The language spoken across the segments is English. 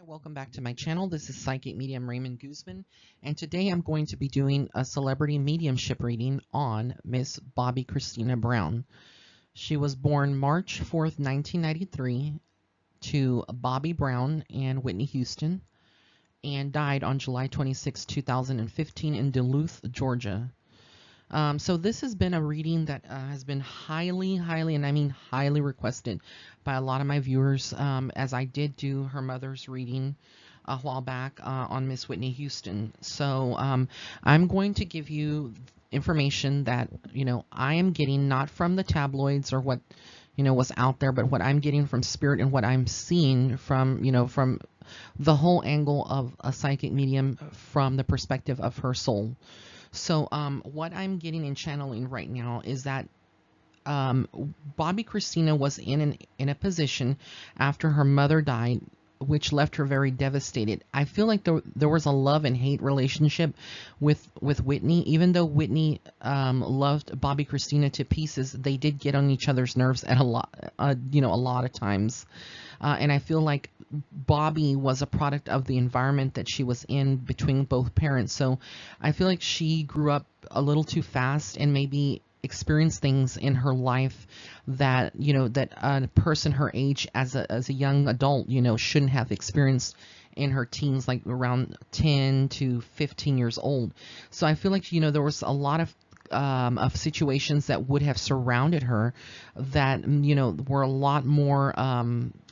welcome back to my channel. This is Psychic Medium Raymond Guzman, and today I'm going to be doing a celebrity mediumship reading on Miss Bobbi Kristina Brown. She was born March 4th, 1993 to Bobbi Brown and Whitney Houston, and died on July 26, 2015 in Duluth, Georgia. So this has been a reading that has been highly, and I mean highly requested by a lot of my viewers, as I did do her mother's reading a while back on Miss Whitney Houston. So I'm going to give you information that, I am getting not from the tabloids or what, was out there, but what I'm getting from spirit and what I'm seeing from, from the whole angle of a psychic medium from the perspective of her soul. So what I'm getting in channeling right now is that Bobbi Kristina was in a position after her mother died, which left her very devastated. I feel like there was a love and hate relationship with Whitney. Even though Whitney loved Bobbi Kristina to pieces, they did get on each other's nerves at a lot of times. And I feel like Bobbi was a product of the environment that she was in between both parents. So I feel like she grew up a little too fast and maybe experienced things in her life that, that a person her age as a young adult, shouldn't have experienced in her teens, like around 10 to 15 years old. So I feel like, there was a lot of situations that would have surrounded her that, were a lot more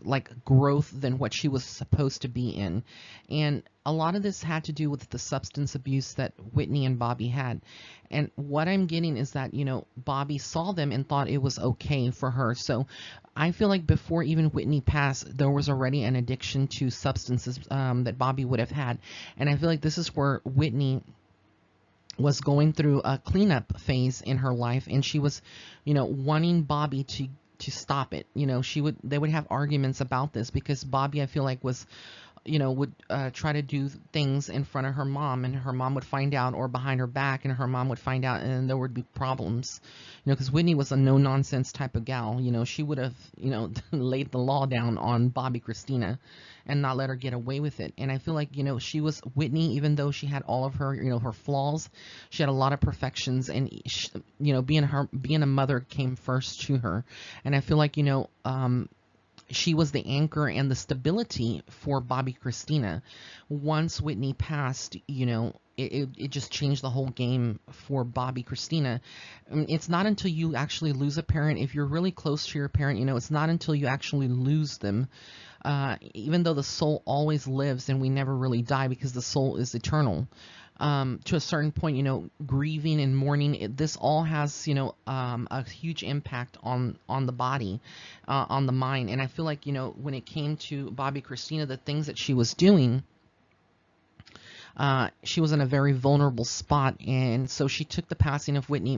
like growth than what she was supposed to be in. And a lot of this had to do with the substance abuse that Whitney and Bobbi had. And what I'm getting is that, Bobbi saw them and thought it was okay for her. So I feel like before even Whitney passed, there was already an addiction to substances that Bobbi would have had. And I feel like this is where Whitney was going through a cleanup phase in her life, and she was, wanting Bobbi to stop it. They would have arguments about this because Bobbi, I feel like, was, would try to do things in front of her mom, and her mom would find out, or behind her back, and her mom would find out, and there would be problems. Because Whitney was a no nonsense type of gal. She would have, laid the law down on Bobbi Kristina and not let her get away with it. And I feel like, she was Whitney, even though she had all of her, her flaws, she had a lot of perfections, and she, being a mother came first to her. And I feel like, she was the anchor and the stability for Bobbi Kristina. Once Whitney passed, it just changed the whole game for Bobbi Kristina. I mean, it's not until you actually lose a parent, if you're really close to your parent, it's not until you actually lose them. Even though the soul always lives and we never really die because the soul is eternal. To a certain point, grieving and mourning, this all has, a huge impact on the body, on the mind. And I feel like, when it came to Bobbi Kristina, the things that she was doing, she was in a very vulnerable spot, and so she took the passing of Whitney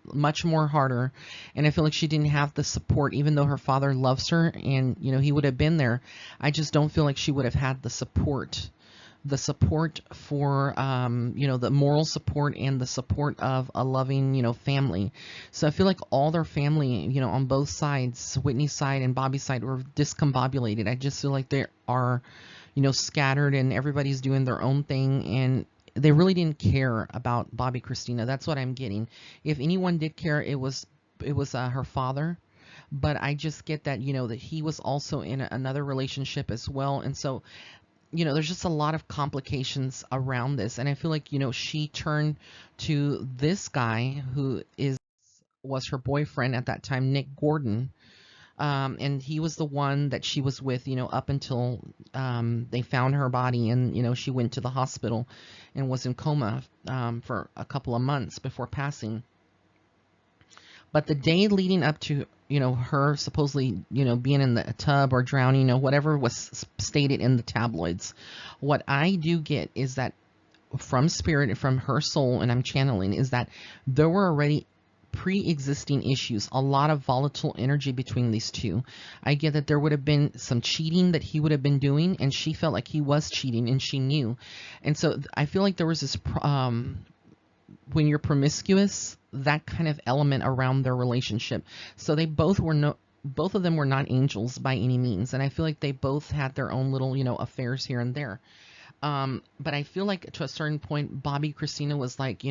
much more harder. And I feel like she didn't have the support, even though her father loves her and, he would have been there. I just don't feel like she would have had the support for, the moral support and the support of a loving, family. So I feel like all their family, on both sides, Whitney's side and Bobbi's side, were discombobulated. I just feel like they are, scattered, and everybody's doing their own thing, and they really didn't care about Bobbi Kristina. That's what I'm getting. If anyone did care, it was her father. But I just get that, that he was also in another relationship as well. And so, there's just a lot of complications around this. And I feel like, she turned to this guy who was her boyfriend at that time, Nick Gordon. And he was the one that she was with, up until they found her body, and, she went to the hospital and was in coma for a couple of months before passing. But the day leading up to, her supposedly, being in the tub or drowning, whatever was stated in the tabloids, what I do get is that from spirit, from her soul, and I'm channeling, is that there were already pre-existing issues, a lot of volatile energy between these two. I get that there would have been some cheating that he would have been doing, and she felt like he was cheating, and she knew. And so I feel like there was this when you're promiscuous, that kind of element around their relationship. So they both were both of them were not angels by any means, and I feel like they both had their own little, affairs here and there. But I feel like to a certain point, Bobbi Kristina was like,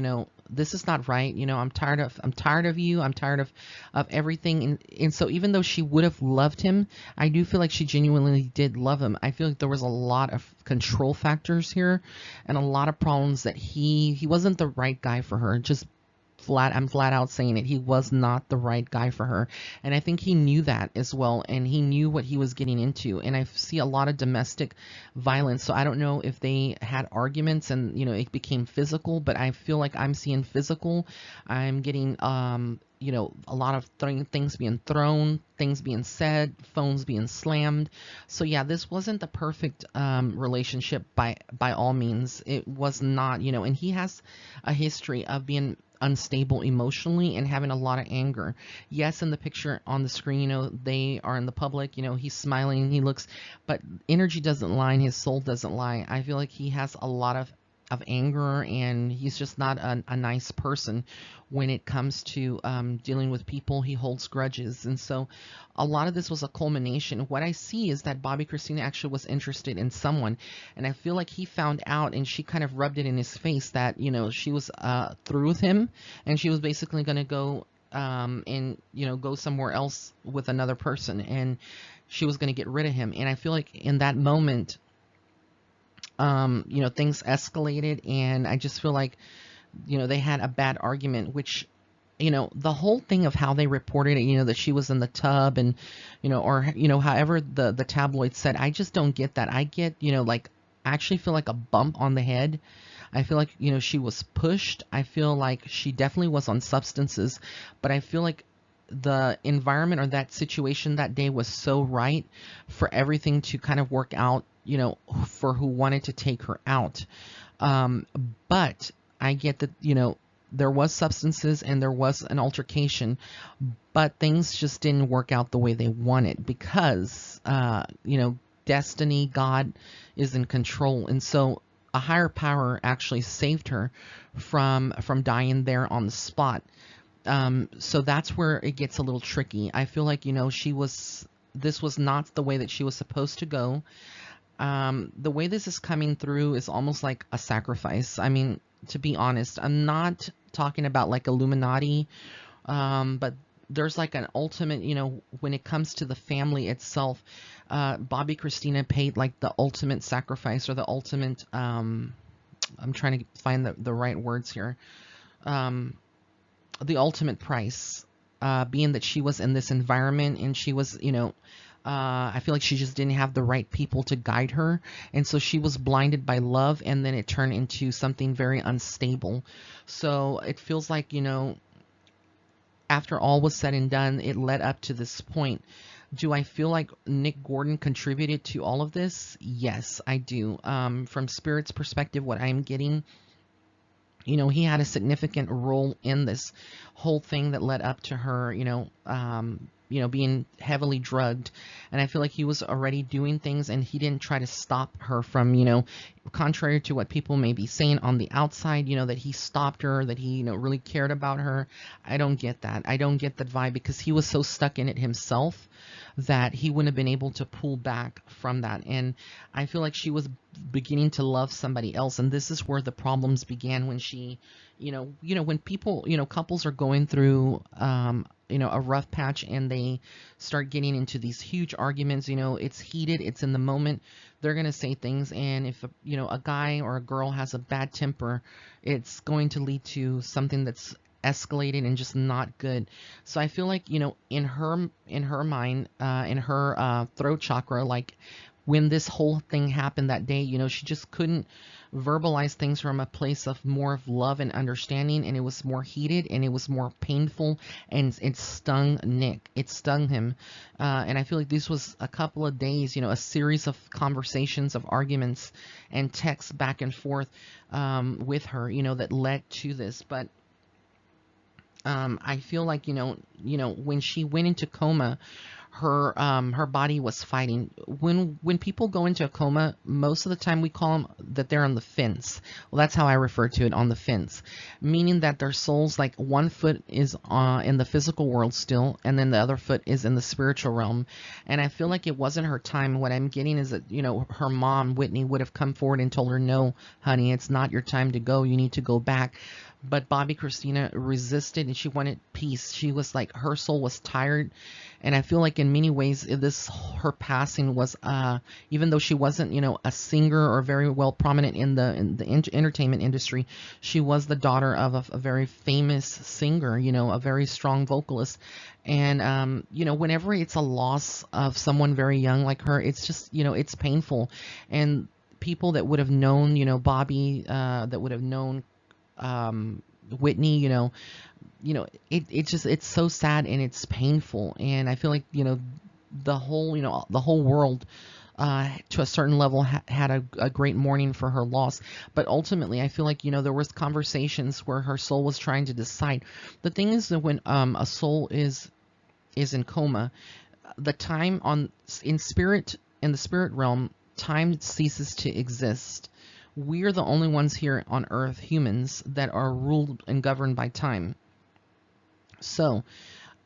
this is not right. I'm tired of you. I'm tired of everything. And so even though she would have loved him, I do feel like she genuinely did love him. I feel like there was a lot of control factors here and a lot of problems that he wasn't the right guy for her. Just I'm flat out saying it. He was not the right guy for her. And I think he knew that as well. And he knew what he was getting into. And I see a lot of domestic violence. So I don't know if they had arguments and, it became physical, but I feel like I'm seeing physical. I'm getting, a lot of things being thrown, things being said, phones being slammed. So yeah, this wasn't the perfect relationship by all means. It was not, and he has a history of being unstable emotionally and having a lot of anger. Yes, in the picture on the screen, they are in the public, he's smiling, he looks, but energy doesn't lie and his soul doesn't lie. I feel like he has a lot of anger, and he's just not a nice person when it comes to dealing with people. He holds grudges, and so a lot of this was a culmination. What I see is that Bobbi Kristina actually was interested in someone, and I feel like he found out, and she kind of rubbed it in his face that she was through with him, and she was basically going to go and go somewhere else with another person, and she was going to get rid of him. And I feel like in that moment, things escalated, and I just feel like, they had a bad argument, which, the whole thing of how they reported it, that she was in the tub and, or, however the tabloid said, I just don't get that. I get, like, I actually feel like a bump on the head. I feel like, she was pushed. I feel like she definitely was on substances, but I feel like the environment or that situation that day was so right for everything to kind of work out, for who wanted to take her out. But I get that, there was substances and there was an altercation, but things just didn't work out the way they wanted because, destiny, God is in control. And so a higher power actually saved her from dying there on the spot. So that's where it gets a little tricky. I feel like, this was not the way that she was supposed to go. The way this is coming through is almost like a sacrifice. I mean, to be honest, I'm not talking about like Illuminati, but there's like an ultimate, when it comes to the family itself, Bobbi Kristina paid like the ultimate sacrifice, or the ultimate, I'm trying to find the right words here, the ultimate price, being that she was in this environment and she was, I feel like she just didn't have the right people to guide her. And so she was blinded by love, and then it turned into something very unstable. So it feels like, after all was said and done, it led up to this point. Do I feel like Nick Gordon contributed to all of this? Yes, I do. From Spirit's perspective, what I'm getting, he had a significant role in this whole thing that led up to her, being heavily drugged. And I feel like he was already doing things, and he didn't try to stop her from, contrary to what people may be saying on the outside, that he stopped her, that he, really cared about her. I don't get that. I don't get that vibe, because he was so stuck in it himself that he wouldn't have been able to pull back from that. And I feel like she was beginning to love somebody else, and this is where the problems began, when she, when people, couples are going through a rough patch, and they start getting into these huge arguments, it's heated, it's in the moment, they're going to say things. And if a guy or a girl has a bad temper, it's going to lead to something that's escalated and just not good. So I feel like, in her mind, in her throat chakra, like when this whole thing happened that day, she just couldn't verbalize things from a place of more of love and understanding, and it was more heated, and it was more painful, and it stung Nick. It stung him. And I feel like this was a couple of days, a series of conversations, of arguments and texts back and forth with her, that led to this. But I feel like, when she went into coma, her body was fighting. When people go into a coma, most of the time we call them that they're on the fence. Well, that's how I refer to it, on the fence, meaning that their souls, like one foot is in the physical world still, and then the other foot is in the spiritual realm. And I feel like it wasn't her time. What I'm getting is that, her mom, Whitney, would have come forward and told her, no, honey, it's not your time to go. You need to go back. But Bobbi Kristina resisted, and she wanted peace. She was like, her soul was tired. And I feel like in many ways, her passing was, even though she wasn't, a singer or very well prominent in the entertainment industry, she was the daughter of a very famous singer, a very strong vocalist. And, whenever it's a loss of someone very young like her, it's just, it's painful. And people that would have known, Bobbi, that would have known Whitney, it's so sad and it's painful. And I feel like, the whole world, to a certain level had a great mourning for her loss. But ultimately, I feel like, there was conversations where her soul was trying to decide. The thing is that when, a soul is in coma, the time in the spirit realm, time ceases to exist. We're the only ones here on Earth, humans, that are ruled and governed by time. So,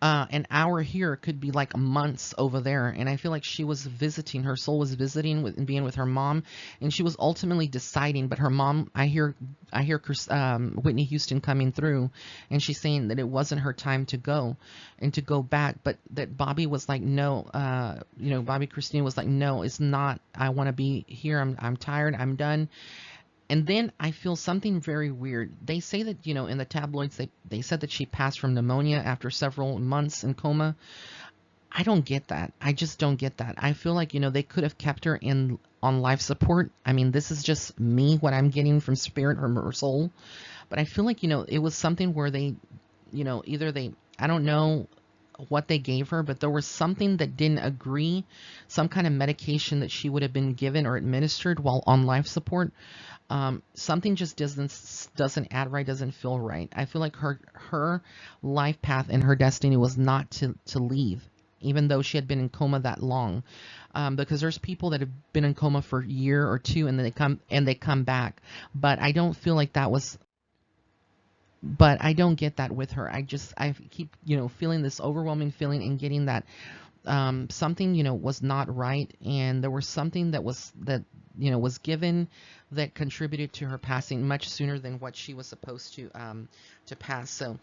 an hour here could be like months over there. And I feel like she was visiting, her soul was visiting and being with her mom, and she was ultimately deciding. But her mom, I hear Whitney Houston coming through, and she's saying that it wasn't her time to go and to go back, but that Bobbi was like, no, Bobbi Kristina was like, no, it's not. I want to be here. I'm tired. I'm done. And then I feel something very weird. They say that, in the tabloids, they said that she passed from pneumonia after several months in coma. I don't get that. I just don't get that. I feel like, they could have kept her on life support. I mean, this is just me, what I'm getting from spirit or her soul. But I feel like, it was something where they, I don't know what they gave her, but there was something that didn't agree, some kind of medication that she would have been given or administered while on life support. Something just doesn't add right, doesn't feel right. I feel like her life path and her destiny was not to leave, even though she had been in coma that long. Because there's people that have been in coma for a year or two, and then they come back. But I don't feel like that was. But I don't get that with her. I keep, feeling this overwhelming feeling and getting that something, was not right, and there was something that was given that contributed to her passing much sooner than what she was supposed to pass. So,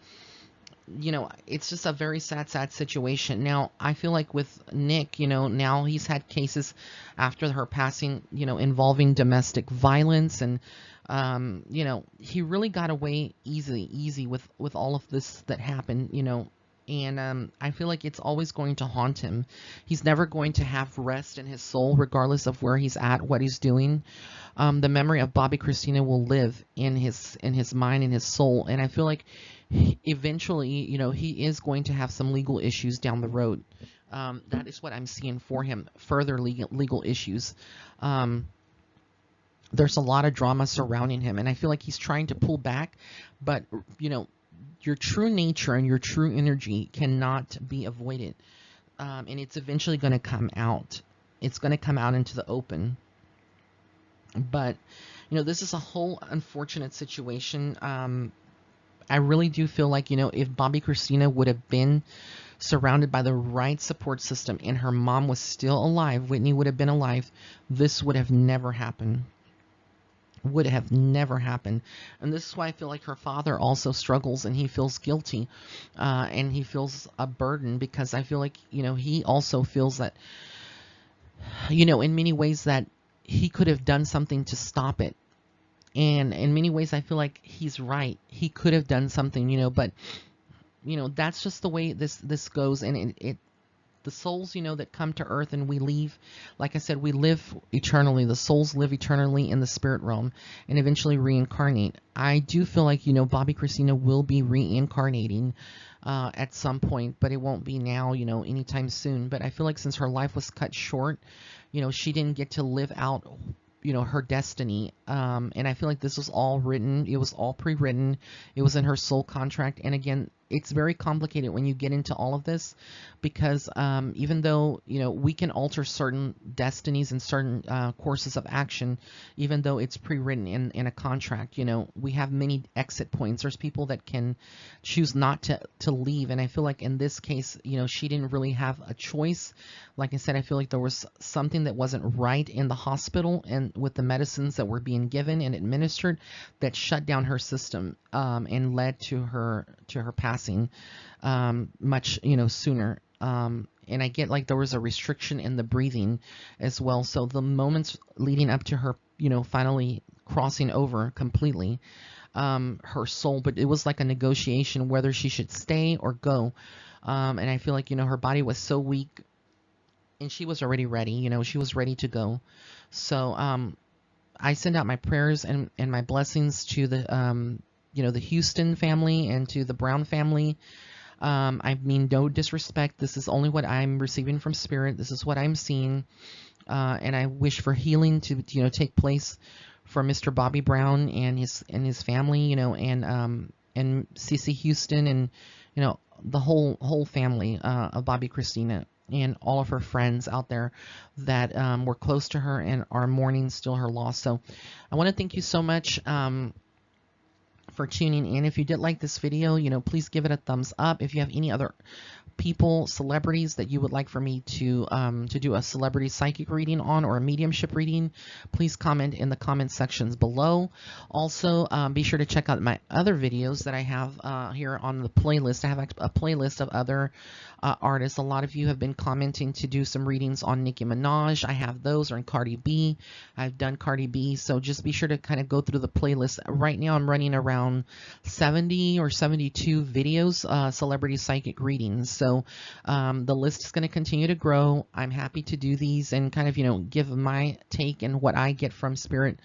it's just a very sad situation. Now, I feel like with Nick, now he's had cases after her passing, involving domestic violence, and he really got away easy with all of this that happened, and I feel like it's always going to haunt him. He's never going to have rest in his soul, regardless of where he's at, what he's doing. The memory of Bobbi Kristina will live in his mind, in his soul, and I feel like eventually, he is going to have some legal issues down the road. That is what I'm seeing for him, further legal issues. There's a lot of drama surrounding him, and I feel like he's trying to pull back, but your true nature and your true energy cannot be avoided, and it's eventually going to come out. It's going to come out into the open. But this is a whole unfortunate situation. I really do feel like, if Bobbi Kristina would have been surrounded by the right support system and her mom was still alive, Whitney would have been alive, this would have never happened. Would have never happened. And this is why I feel like her father also struggles, and he feels guilty, and he feels a burden, because I feel like, he also feels that, in many ways that he could have done something to stop it. And in many ways, I feel like he's right. He could have done something, but, that's just the way this goes. And the souls, that come to earth and we leave, like I said, we live eternally. The souls live eternally in the spirit realm and eventually reincarnate. I do feel like, Bobbi Kristina will be reincarnating at some point, but it won't be now, anytime soon. But I feel like since her life was cut short, she didn't get to live out, her destiny And I feel like this was all written. It was all pre-written. It was in her soul contract. And again, it's very complicated when you get into all of this, because even though, you know, we can alter certain destinies and certain courses of action, even though it's pre-written in a contract, you know, we have many exit points. There's people that can choose not to leave. And I feel like in this case, you know, she didn't really have a choice. Like I said, I feel like there was something that wasn't right in the hospital and with the medicines that were being given and administered that shut down her system, and led to her passing much, you know, sooner. And I get like there was a restriction in the breathing as well. So the moments leading up to her, you know, finally crossing over completely, her soul, but it was like a negotiation whether she should stay or go. And I feel like, you know, her body was so weak and she was already ready, you know, she was ready to go. So I send out my prayers and my blessings to the, you know, the Houston family and to the Brown family. I mean, no disrespect. This is only what I'm receiving from Spirit. This is what I'm seeing. And I wish for healing to, you know, take place for Mr. Bobby Brown and his family, you know, and CC Houston and, you know, the whole family of Bobbi Kristina and all of her friends out there that were close to her and are mourning still her loss. So I want to thank you so much for tuning in. If you did like this video, you know, please give it a thumbs up. If you have any other people, celebrities that you would like for me to do a celebrity psychic reading on or a mediumship reading, please comment in the comment sections below. Also, be sure to check out my other videos that I have here on the playlist. I have a playlist of other artists. A lot of you have been commenting to do some readings on Nicki Minaj. I have those, or in Cardi B. I've done Cardi B, so just be sure to kind of go through the playlist. Right now I'm running around 70 or 72 videos, celebrity psychic readings. So the list is going to continue to grow. I'm happy to do these and kind of, you know, give my take and what I get from Spirit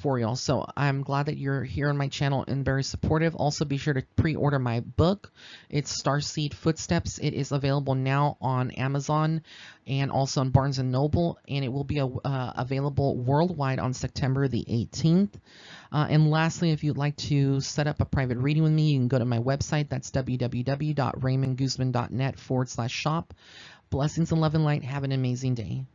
for y'all. So I'm glad that you're here on my channel and very supportive. Also, be sure to pre-order my book. It's Starseed Footsteps. It is available now on Amazon and also on Barnes & Noble, and it will be available worldwide on September the 18th. And lastly, if you'd like to set up a private reading with me, you can go to my website. That's www.raymondguzman.net/shop. Blessings and love and light. Have an amazing day.